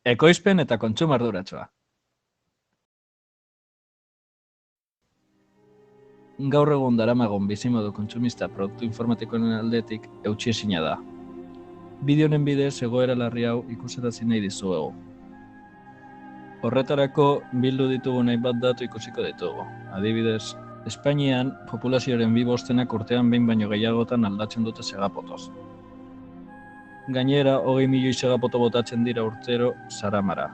Ekoizpen eta kontsumo arduratsua. Gaur egun daramagun bizimodu kontsumista produktu informatikoen aldetik eutsiezina da. Bideo honen bidez egoera larri hau ikusarazi nahi dizuegu. Horretarako bildu ditugun hainbat datu ikusiko ditugu. Adibidez, Espainian populazioaren 2/5 urtean behin baino gehiagotan aldatzen dute segapotoz. Gainera, 20 milioi segapoto botatzen dira urtero saramara.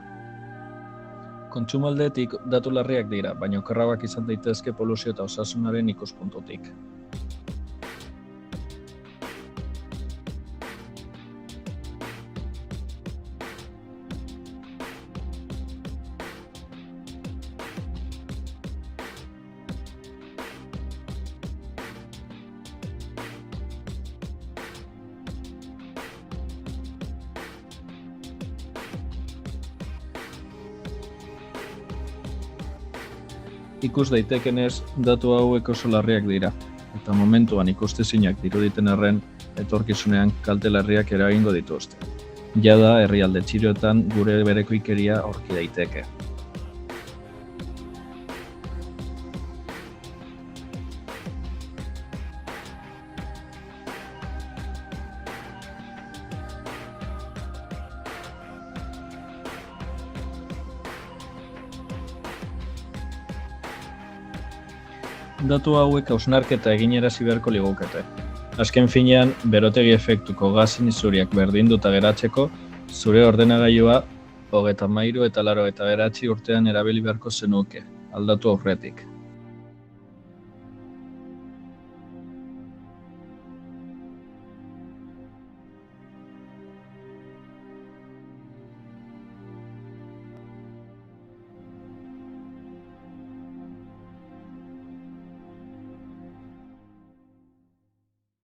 Kontsumo aldetik datu larriak dira, baina okerragoak izan daitezke poluzio eta osasunaren ikuspuntutik. Ikus daitekenez, datu hauek oso larriak dira, eta momentuan ikustezinak diruditen arren, etorkizunean kalte larriak eragingo dituzte. Jada herrialde txiroetan gure berekoikeria aurki daiteke. Datu hauek hausnarketa eginarazi beharko ligukete. Azken finean, berotegi efektuko gasen isuriak berdinduta geratzeko, zure ordenagailua 33 eta 89 urtean erabili beharko zenuke, aldatu aurretik.